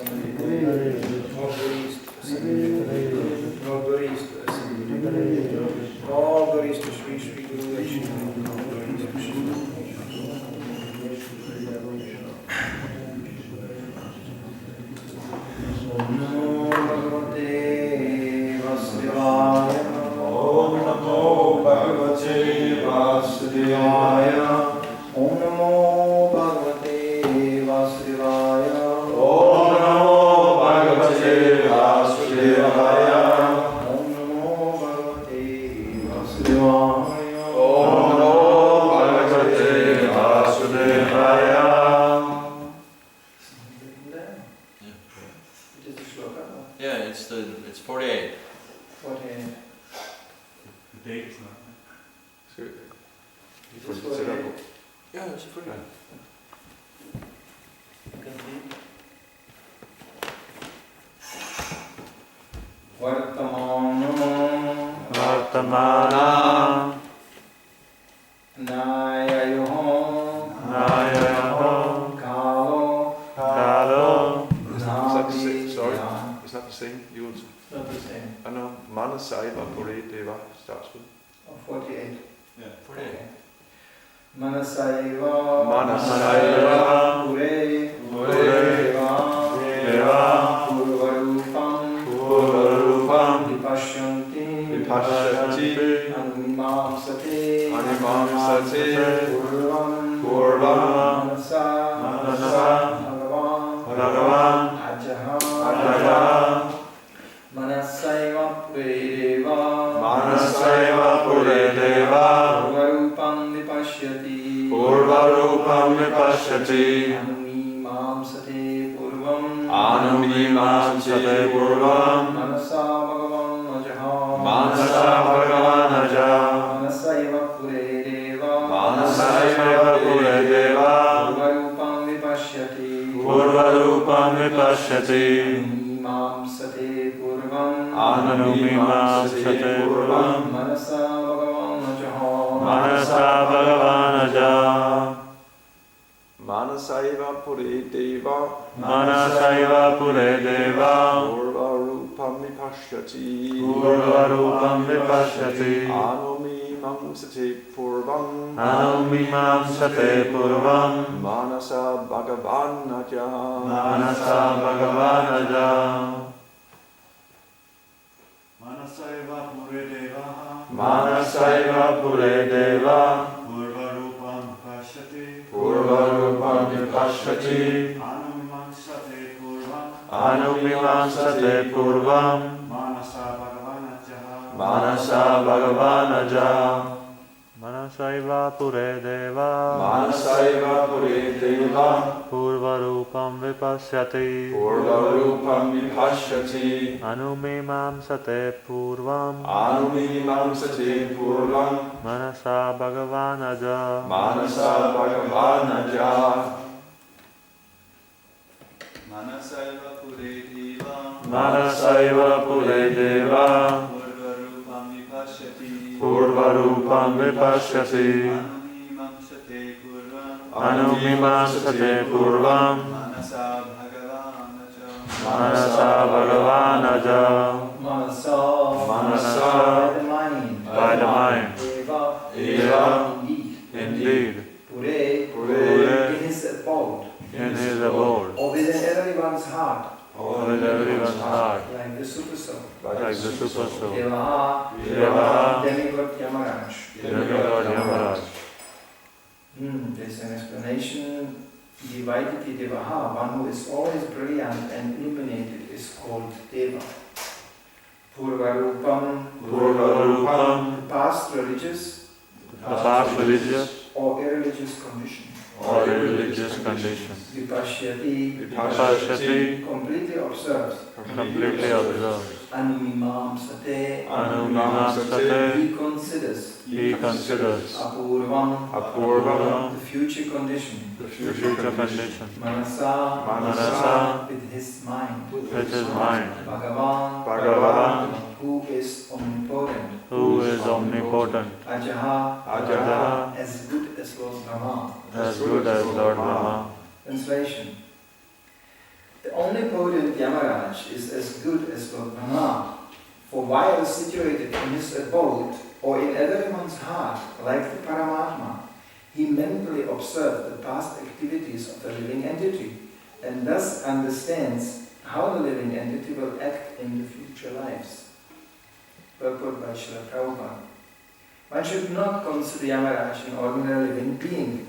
All glories to Sri Sri Guru Vaishnava. All glories to Sri Om Namo Bhagavate Vasudevaya. Om Namo Bhagavate Vasudevaya. Om Namo Bhagavate Vasudevaya. Om Namo Bhagavate Vasudevaya. Om Namo Bhagavate Vasudevaya. Om Namo Bhagavate Vasudevaya. Yeah, it's 48. 48. The date is not. Ja, selvfølgelig. Vartamana Nayayoho Kalo Sorry, it's not the same. You will. Not the same. I know. Manasaiva Puri Deva starts with. 48. Yeah. 48. Manasaiva Pure Deva Purvarupam Vipashyanti Animamsate Purvam Manasa Bhagavan Ajaha Manasaiva Pure Deva Purvarupam Vipashyati Anumimamsate Purvam Manasa Bhagavan Ajaha Manasaiva Pure Deva Purvarupam Vipashyati Anumimamsate Purvam Manasa Bhagavan Ajaha Manasaiva Puri Deva Purvarupam Vipashyati Anumimamsate Purvam Manasa Bhagavan Ajaha Manasaiva Pure Deva Purvarupam Vipashyati Anumimamsate Purvam Manasa Bhagavan Ajaha Manasaiva Pure Deva Purvarupam Vipashyati Anumimamsate Purvam Manasa Bhagavan Ajaha Manasaiva Pure Deva Purvarupam Vipashyati Anumimamsate Purvam Manasa Bhagavan Ajaha Manasa by the mind Eva indeed Pure in his abode or within everyone's heart. Like the super soul. Devaha Demigod Yamaraj. There's an explanation. Divided Devaha, one who is always brilliant and illuminated, is called Deva. Purvarupam, the past religious or irreligious condition. Vipashyati, completely observes. Anumimamsate, he considers. Apurvam, the future condition. Manasa, with his mind. Bhagavan, who is omnipotent. Ajaha, as good as Lord Brahma. Translation. The omnipotent Yamaraj is as good as Lord Brahma, for while situated in his abode or in everyone's heart, like the Paramatma, he mentally observed the past activities of the living entity and thus understands how the living entity will act in the future lives. Purport by Srila Prabhupada. One should not consider Yamaraj an ordinary living being.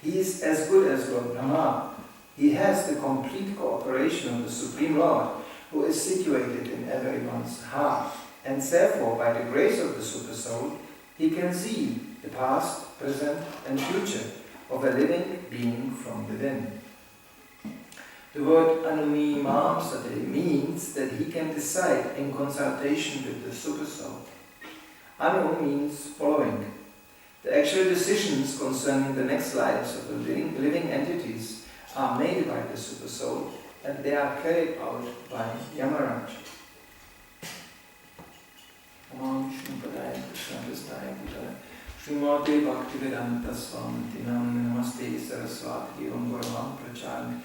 He is as good as Lord Brahma. He has the complete cooperation of the Supreme Lord, who is situated in everyone's heart. And therefore, by the grace of the Super Soul, he can see the past, present, and future of a living being from within. The word anumimamsate means that he can decide in consultation with the Super Soul. Anu means following. The actual decisions concerning the next lives of the living entities are made by the Super Soul, and they are carried out by Yamaraj. Om Vishnu Padaya Krishna Prasthaya Pujaya Srimati Bhaktivedanta Swami Tinam Namaste Saraswati Om Guravam Pracharmi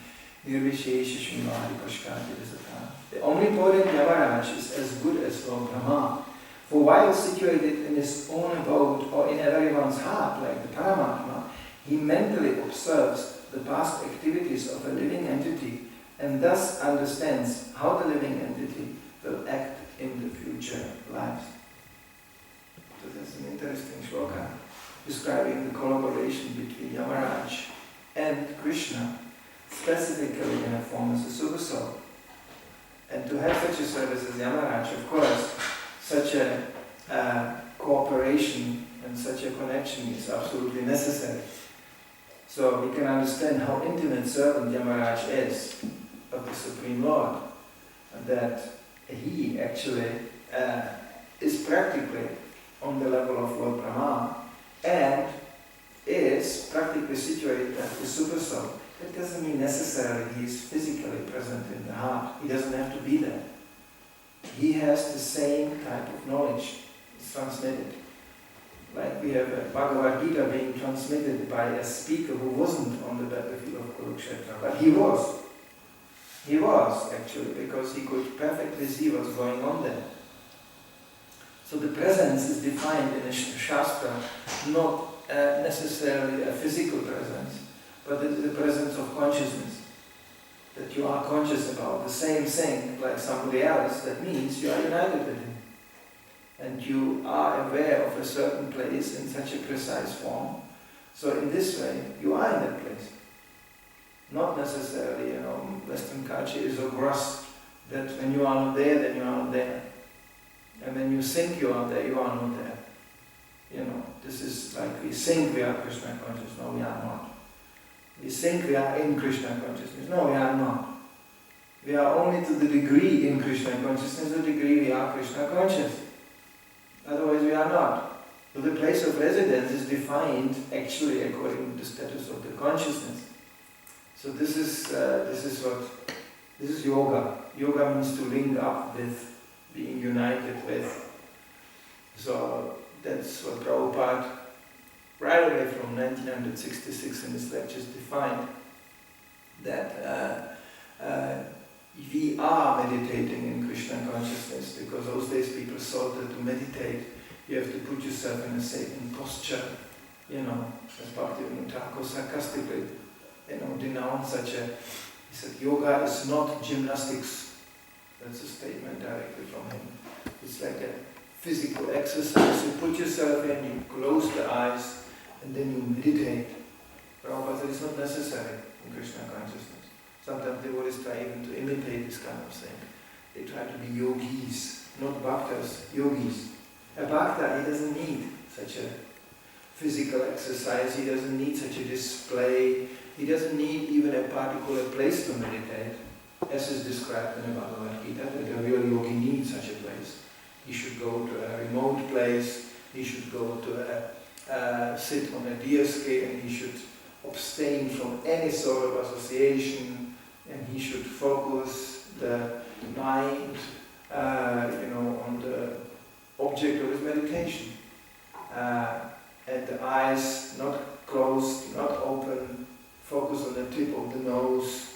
Nirvishesha Srimati Pashkati Visata. The omnipotent Yamaraj is as good as Lord Brahma, for while situated in his own abode or in everyone's heart like the Paramatma, he mentally observes the past activities of a living entity and thus understands how the living entity will act in the future lives. So that's an interesting shloka describing the collaboration between Yamaraj and Krishna, specifically in a form as a Super Soul. And to have such a service as Yamaraj, of course, such a cooperation and such a connection is absolutely necessary. So we can understand how intimate servant Yamaraj is of the Supreme Lord, that he actually is practically on the level of Lord Brahma and is practically situated as the Super Soul. That doesn't mean necessarily he is physically present in the heart. He doesn't have to be there. He has the same type of knowledge. It's transmitted. Like we have a Bhagavad Gita being transmitted by a speaker who wasn't on the battlefield of Kurukshetra, but he was. He was, actually, because he could perfectly see what's going on there. So the presence is defined in a Shastra, not necessarily a physical presence, but it is the presence of consciousness. That you are conscious about the same thing like somebody else, that means you are united with him. And you are aware of a certain place in such a precise form. So in this way, you are in that place. Not necessarily, Western culture is so gross that when you are not there, then you are not there. And when you think you are there, you are not there. This is like we think we are Krishna conscious. No, we are not. We think we are in Krishna consciousness. No, we are not. We are only to the degree in Krishna consciousness, the degree we are Krishna conscious. Otherwise we are not. So the place of residence is defined actually according to the status of the consciousness. So this is yoga. Yoga means to link up with, being united with. So that's what Prabhupada, right away from 1966 in his lectures, defined, that we are meditating in Krishna consciousness, because those days people thought that to meditate you have to put yourself in a certain posture, as Bhaktivinoda Thakur sarcastically, denounced such a, he said, yoga is not gymnastics. That's a statement directly from him. It's like a physical exercise. You put yourself in, you close the eyes, and then you meditate. Prabhupada said it's not necessary in Krishna consciousness. Sometimes devotees try even to imitate this kind of thing. They try to be yogis, not bhaktas, yogis. A bhakta, he doesn't need such a physical exercise, he doesn't need such a display, he doesn't need even a particular place to meditate, as is described in the Bhagavad Gita, that a real yogi needs such a place. He should go to a remote place, he should go to sit on a deer skin, and he should abstain from any sort of association, and he should focus the mind on the object of his meditation. And the eyes not closed, not open, focus on the tip of the nose.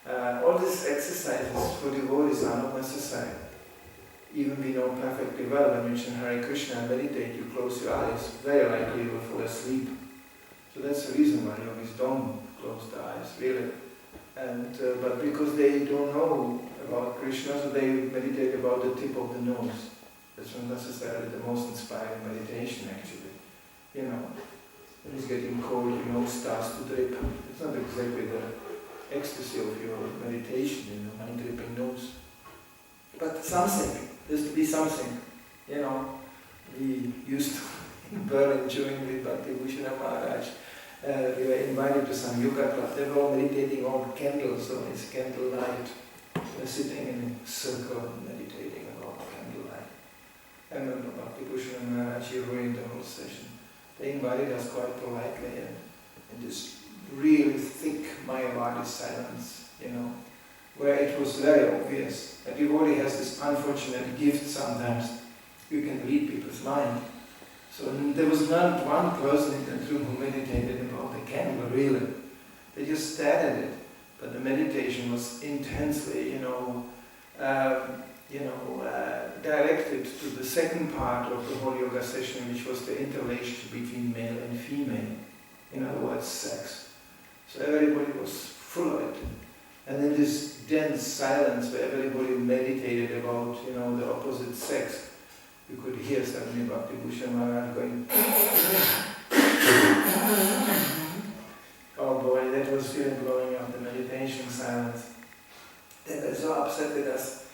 All these exercises for devotees are not necessary. Even we know perfectly well when you mention Hare Krishna and meditate, you close your eyes, very likely you will fall asleep. So that's the reason why yogis don't close their eyes, really. And but because they don't know about Krishna, so they meditate about the tip of the nose. That's not necessarily the most inspiring meditation, actually. You know, when it's getting cold, your nose starts to drip. It's not exactly the ecstasy of your meditation, you know, my dripping nose. But something, there's to be something, you know. We used to, in Berlin, during with Bhakti Bhushana Maharaj, we were invited to some yoga club. They were all meditating on candles, so it's candlelight. We're sitting in a circle meditating about candlelight. I remember Bhakti Bhushana Maharaj, he ruined the whole session. They invited us quite politely and in this really thick Mayavadi silence, you know, where it was very obvious. A devotee has this unfortunate gift sometimes. You can read people's mind. So there was not one person in that room who meditated about the candle, really. They just stared at it. But the meditation was intensely, directed to the second part of the whole yoga session, which was the interrelation between male and female. In other words, sex. So everybody was full of it. And in this dense silence where everybody meditated about, the opposite sex, you could hear suddenly Bhakti Bhushana Maharaj going, oh boy, that was really blowing up the meditation silence. They were so upset with us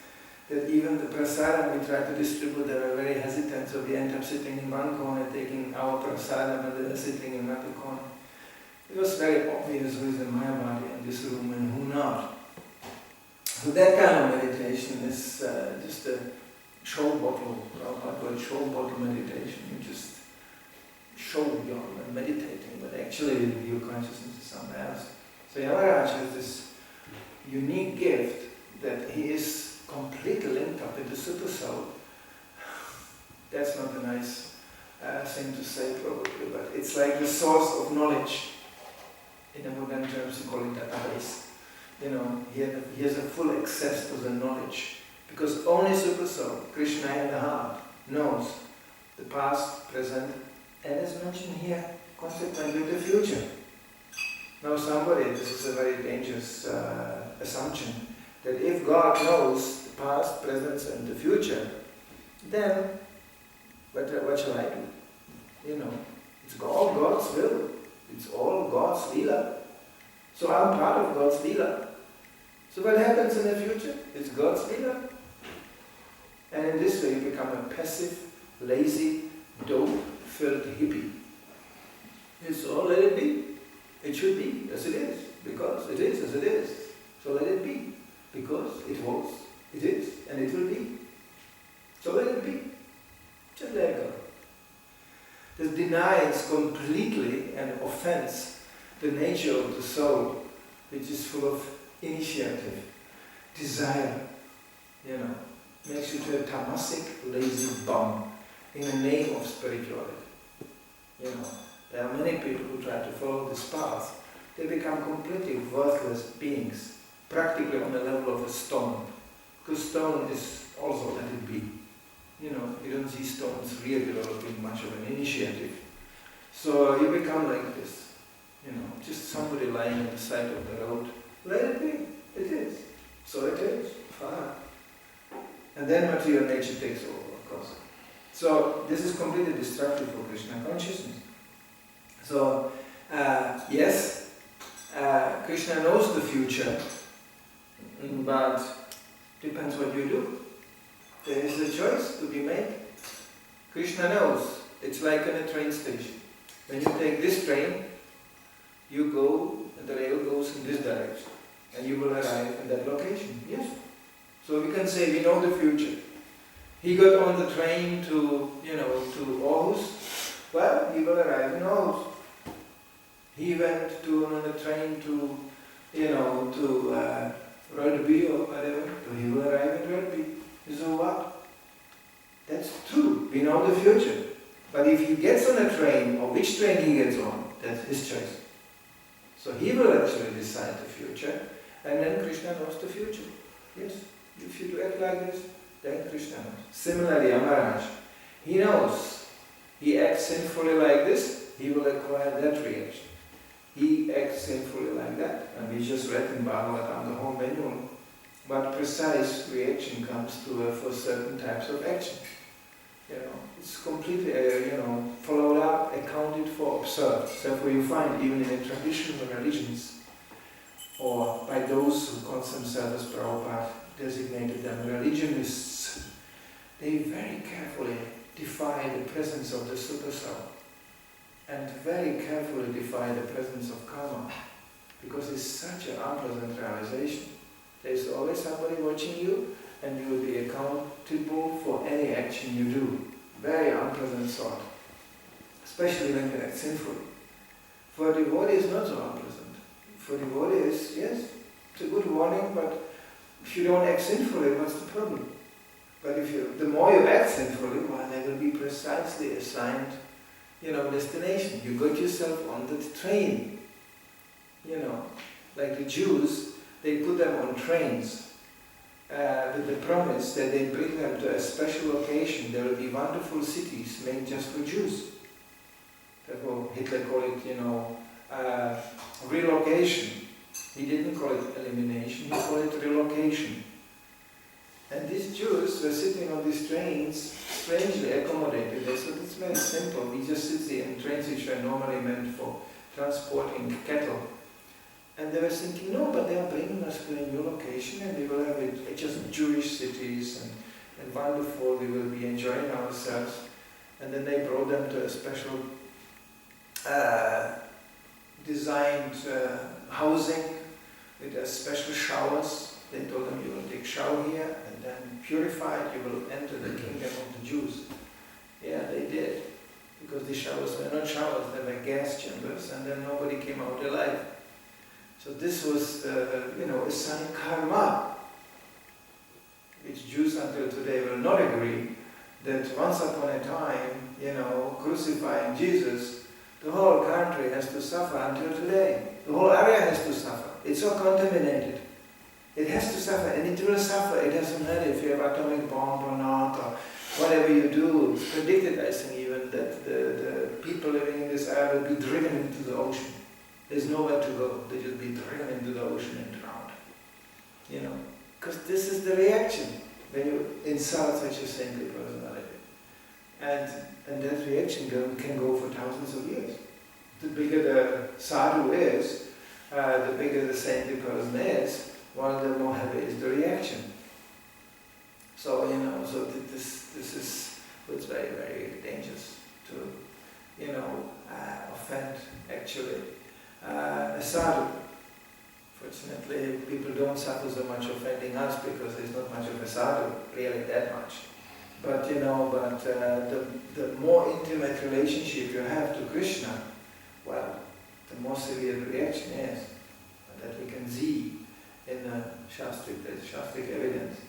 that even the prasadam we tried to distribute, they were very hesitant, so we ended up sitting in one corner, taking our prasadam, and they were sitting in another corner. It was very obvious who is a Mayavadi in this room and who not. So that kind of meditation is just a show bottle, Prabhupada called show bottle meditation. You just show you're meditating, but actually your consciousness is somewhere else. So Yamaraj has this unique gift that he is completely linked up with the super soul. That's not a nice thing to say probably, but it's like the source of knowledge. In the modern terms, you call it database. He has a full access to the knowledge. Because only Super Soul, Krishna in the heart, knows the past, present, and as mentioned here, consequently the future. Now this is a very dangerous assumption, that if God knows the past, present, and the future, then what shall I do? It's all God's will. It's all God's Leela. So I'm part of God's Leela. So what happens in the future? It's God's Leela. And in this way you become a passive, lazy, dope-filled hippie. It's all let it be. It should be as it is, because it is as it is. So let it be, because it was, it is, and it will be. So let it be. Just let it go. This denies completely and offends the nature of the soul, which is full of initiative, desire, makes you to a tamasic, lazy bum in the name of spirituality. There are many people who try to follow this path. They become completely worthless beings, practically on the level of a stone. Because stone is also let it be. You don't see stones really developing much of an initiative. So you become like this. Just somebody lying on the side of the road. Let it be. It is. So it is. Fine. And then material nature takes over, of course. So this is completely destructive for Krishna consciousness. So, yes, Krishna knows the future, but depends what you do. There is a choice to be made. Krishna knows. It's like in a train station. When you take this train, you go, and the rail goes in this direction, and you will arrive in that location. Yes. So we can say we know the future. He got on the train to Aarhus. Well, he will arrive in Aarhus. He went on the train to Rugby or whatever. So he will arrive in Rugby. So what? That's true. We know the future. But if he gets on a train, or which train he gets on, that's his choice. So he will actually decide the future. And then Krishna knows the future. Yes, if you do act like this, then Krishna knows. Similarly, Yamaraj, he knows. He acts sinfully like this, he will acquire that reaction. He acts sinfully like that. And we just read in Bhagavatam, the whole manual, what precise reaction comes to for certain types of action. It's completely, followed up, accounted for, observed. Therefore you find even in the traditional religions, or by those who call themselves as Prabhupada designated them religionists, they very carefully defy the presence of the super soul and very carefully defy the presence of karma, because it's such an unpleasant realization. There's always somebody watching you, and you will be accountable for any action you do. Very unpleasant thought, especially when you act sinfully. For a devotee it's not so unpleasant. For devotees, yes, it's a good warning, but if you don't act sinfully, what's the problem? But the more you act sinfully, well, there will be precisely assigned, destination. You got yourself on the train. Like the Jews, they put them on trains with the promise that they bring them to a special location. There will be wonderful cities made just for Jews. Therefore, Hitler called it, relocation. He didn't call it elimination, he called it relocation. And these Jews were sitting on these trains, strangely accommodated. They said, it's very simple. We just sit there in trains which are normally meant for transporting cattle. And they were thinking, no, but they are bringing us to a new location and we will have it just Jewish cities and wonderful, we will be enjoying ourselves. And then they brought them to a special designed housing with a special showers. They told them, you will take shower here and then purified, you will enter the kingdom of the Jews. Yeah, they did. Because the showers were not showers, they were gas chambers, and then nobody came out alive. So this was, a sign of karma, which Jews until today will not agree, that once upon a time, crucifying Jesus, the whole country has to suffer until today. The whole area has to suffer. It's so contaminated. It has to suffer, and it will suffer. It doesn't matter if you have atomic bomb or not, or whatever you do. It's predicted, I think, even that the people living in this area will be driven into the ocean. There's nowhere to go. They will be driven into the ocean and drowned. Because this is the reaction when you insult such a saintly personality. And that reaction can go for thousands of years. The bigger the sadhu is, the bigger the saintly person is, well, the more heavy is the reaction. So, so this is what's very, very dangerous to, offend, actually, a sadhu. Fortunately, people don't suffer so much offending us because there's not much of a sadhu, really that much. But, the more intimate relationship you have to Krishna, well, the more severe the reaction is. That we can see in Shastric evidence.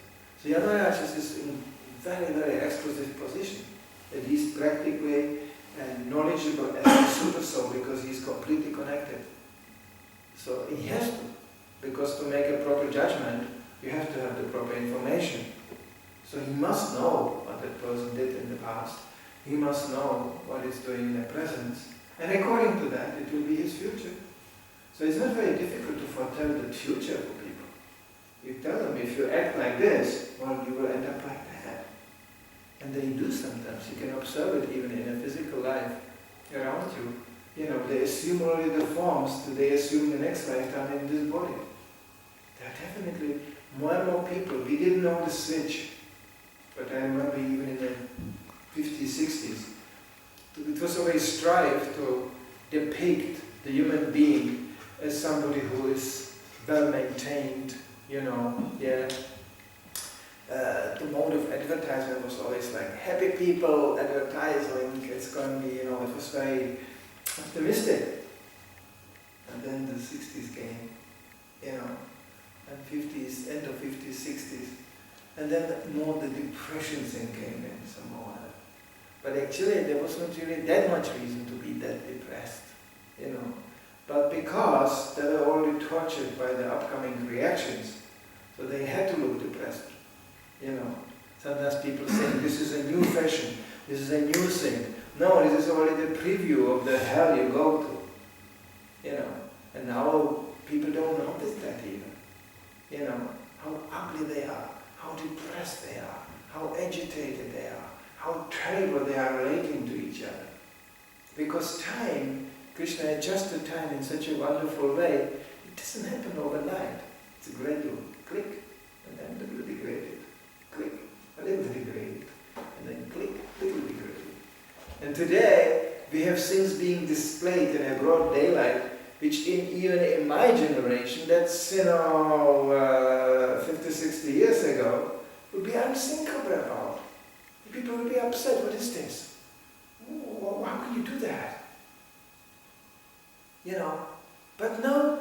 So Yamaraj is in very, very exclusive position. That he's practically knowledgeable as a super soul because he's completely connected. So he has to, because to make a proper judgment, you have to have the proper information. So he must know what that person did in the past. He must know what he's doing in the present. And according to that, it will be his future. So it's not very difficult to foretell the future for people. You tell them, if you act like this, well, you will end up like that. And they do sometimes. You can observe it even in a physical life around you. They assume already the forms, they assume the next lifetime in this body. There are definitely more and more people. We didn't know the switch. But I remember even in the 50s, 60s, it was always strive to depict the human being as somebody who is well maintained, the mode of advertisement was always like happy people advertising, it's going to be, it was very optimistic. And then the 60s came, and 50s, end of 50s, 60s. And then more the depression thing came in some more. But actually there was not really that much reason to be that depressed, But because they were already tortured by the upcoming reactions, so they had to look depressed. You know, sometimes people say, this is a new fashion, this is a new thing. No, this is already the preview of the hell you go to. You know, and now people don't notice that even. You know, how ugly they are, how depressed they are, how agitated they are, how terrible they are relating to each other. Because time, Krishna adjusted time in such a wonderful way, it doesn't happen overnight. It's a gradual click, and then a little degraded, click, a little degraded, and then click, a little degraded. And today, we have things being displayed in a broad daylight, which even in my generation, that's, 50, 60 years ago, would be unthinkable about. People would be upset, what is this? How can you do that? You know, but now,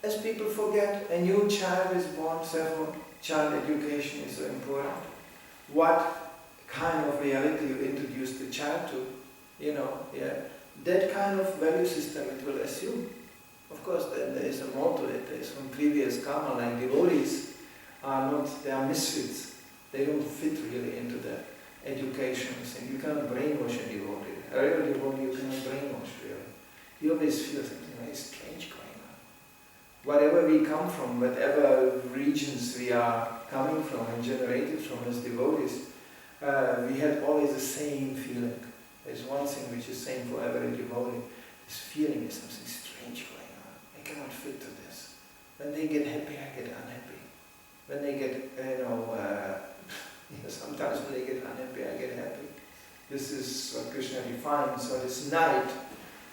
as people forget, a new child is born, therefore child education is so important. What kind of reality you introduce the child to, that kind of value system it will assume. Of course, then there is a more to it. There is from previous karma, like devotees they are misfits. They don't fit really into the education thing. You cannot brainwash a devotee. A real devotee you cannot brainwash really. You always feel something very strange going on. Whatever we come from, whatever regions we are coming from and generated from as devotees, we had always the same feeling. There's one thing which is same for every devotee. This feeling is something strange going on. I cannot fit to this. When they get happy, I get unhappy. When they get, sometimes when they get unhappy, I get happy. This is what Krishna defines. So this night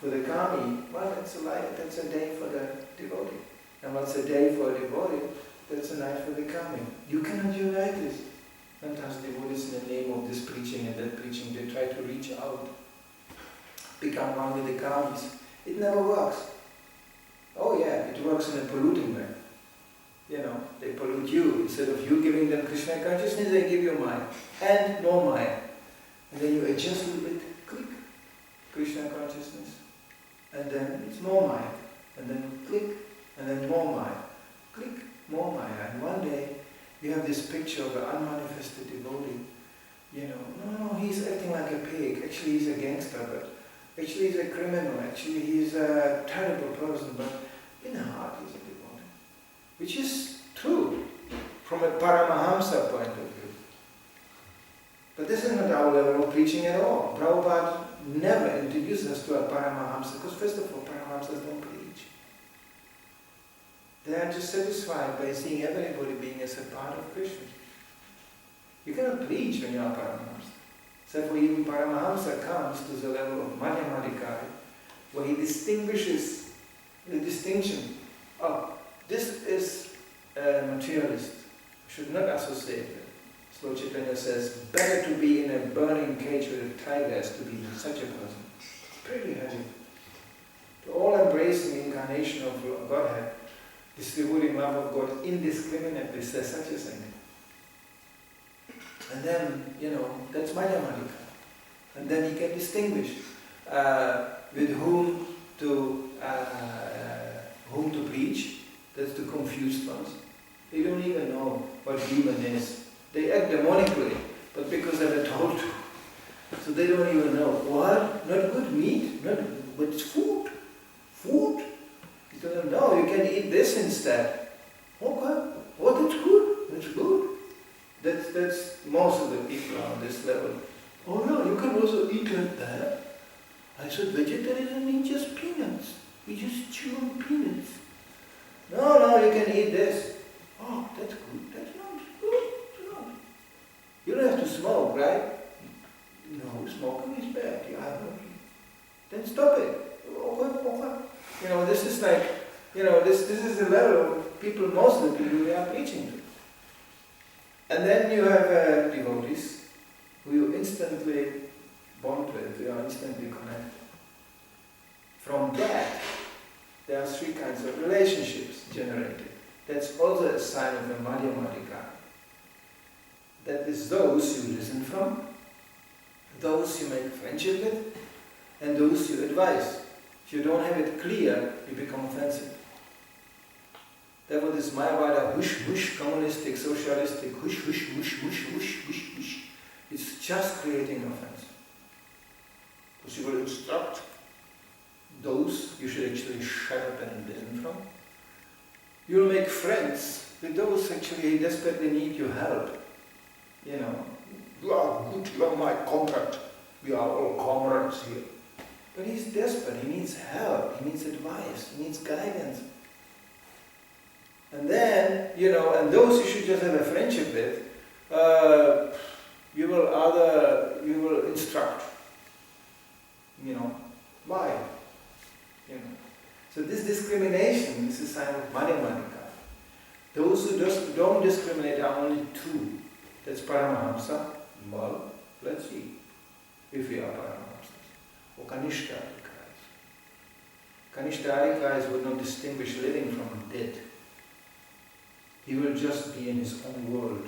for the kami, well, that's a day for the devotee. And what's a day for a devotee? That's a night for the kami. You cannot unite this. Sometimes devotees, in the name of this preaching and that preaching, they try to reach out, become one with the kamis. It never works. Oh yeah, it works in a polluting way. They pollute you. Instead of you giving them Krishna consciousness, they give you Maya. And more Maya. And then you adjust a little bit, click, Krishna consciousness. And then it's more Maya. And then click, and then more Maya. Click, more Maya. And one day, you have this picture of an unmanifested devotee. No, he's acting like a pig. Actually, he's a gangster, but actually he's a criminal. Actually, he's a terrible person, but in heart, he's a devotee. Which is true from a Paramahamsa point of view. But this is not our level of preaching at all. Prabhupada never introduced us to a Paramahamsa, because first of all, Paramahamsas don't preach. They are just satisfied by seeing everybody being as a part of Krishna. You cannot preach when you are Paramahamsa. Therefore, even Paramahamsa comes to the level of Madhyamadikari, where he distinguishes the distinction of this is a materialist. You should not associate it. Sri Chaitanya says, better to be in a burning cage with a tiger as to be such a person. It's pretty heavy. To all embrace the incarnation of Godhead, this devotee love of God indiscriminately says such a thing. And then, that's Madhyamadika. And then he can distinguish with whom to preach. That's the confused ones. They don't even know what demon is. They act demonically, but because they were told to. So they don't even know. What? Not good meat? Not, but it's food. Food? You don't know, you can eat this instead. Okay. Oh, that's good. That's good. That's most of the people on this level. Oh no, you can also eat like that. I said vegetarianism means just peanuts. We just chew on peanuts. No, you can eat this. Oh, that's good. That's not good. No. You don't have to smoke, right? No, smoking is bad. You have no. Then stop it. Okay. This is like, this is the level of people, most of the people we are preaching to. And then you have devotees who you instantly bond with, you are instantly connected. From that, there are three kinds of relationships generated. That's also a sign of a Madhyamadika. That is those you listen from, those you make friendship with, and those you advise. If you don't have it clear, you become offensive. Therefore this Mayavada hush, communistic, socialistic, hush, it's just creating offense. Because you will instruct those you should actually shut up and listen from. You will make friends with those actually desperately need your help. You know, you are good, you are my comrade. We are all comrades here. But he's desperate, he needs help, he needs advice, he needs guidance. And then, you know, and those you should just have a friendship with, you will instruct. You know, why? You know. So this discrimination is a sign of Madhyamadika. Those who just don't discriminate are only two. That's Paramahamsa. Well, let's see if we are Paramahamsas. Or Kanishtharikas. Kanishtharikas would not distinguish living from dead. He will just be in his own world,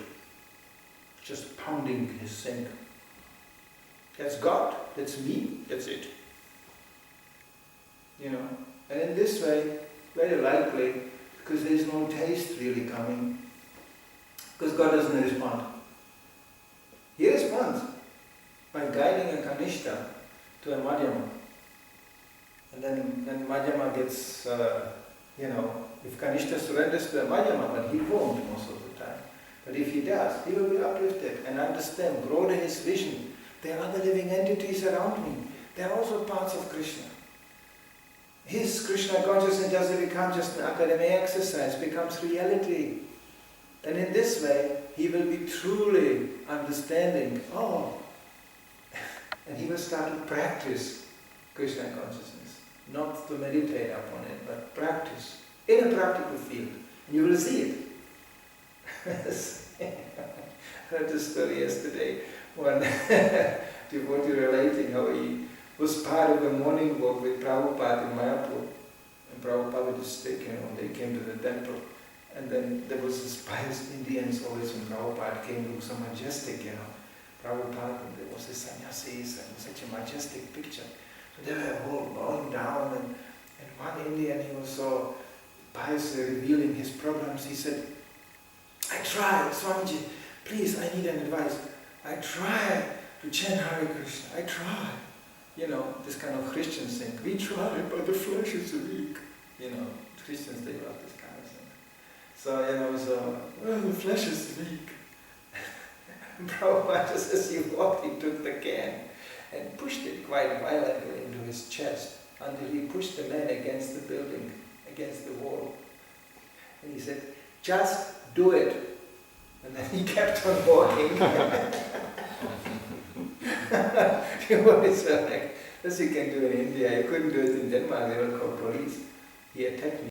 just pounding his sink. That's God, that's me, that's it. You know, and in this way, very likely, because there is no taste really coming, because God doesn't respond. He responds by guiding a Kanishta to a Madhyama. And then Madhyama gets, if Kanishta surrenders to a Madhyama, but he won't most of the time. But if he does, he will be uplifted and understand, broaden his vision. There are other living entities around me. They are also parts of Krishna. His Krishna consciousness doesn't become just an academic exercise, it becomes reality. And in this way, he will be truly understanding, and he will start to practice Krishna consciousness. Not to meditate upon it, but practice in a practical field. And you will see it. I heard this story yesterday. One devotee relating how he was part of a morning walk with Prabhupada in Mayapur. And Prabhupada with his stick, they came to the temple. And then there was this pious Indians always when Prabhupada came, looked so majestic, Prabhupada, and there was the sannyasis and such a majestic picture. So they were all bowing down, and one Indian, he was so piously revealing his problems. He said, I try, Swamiji, please, I need an advice. I try to chant Hare Krishna. I try. This kind of Christian thing. We try, but the flesh is weak. Christians, they love this kind of thing. So, the flesh is weak. Prabhupada, just as he walked, he took the can and pushed it quite violently into his chest until he pushed the man against the building, against the wall. And he said, just do it. And then he kept on walking. Devotees were like, this you can do in India, you couldn't do it in Denmark, they will call police. He attacked me.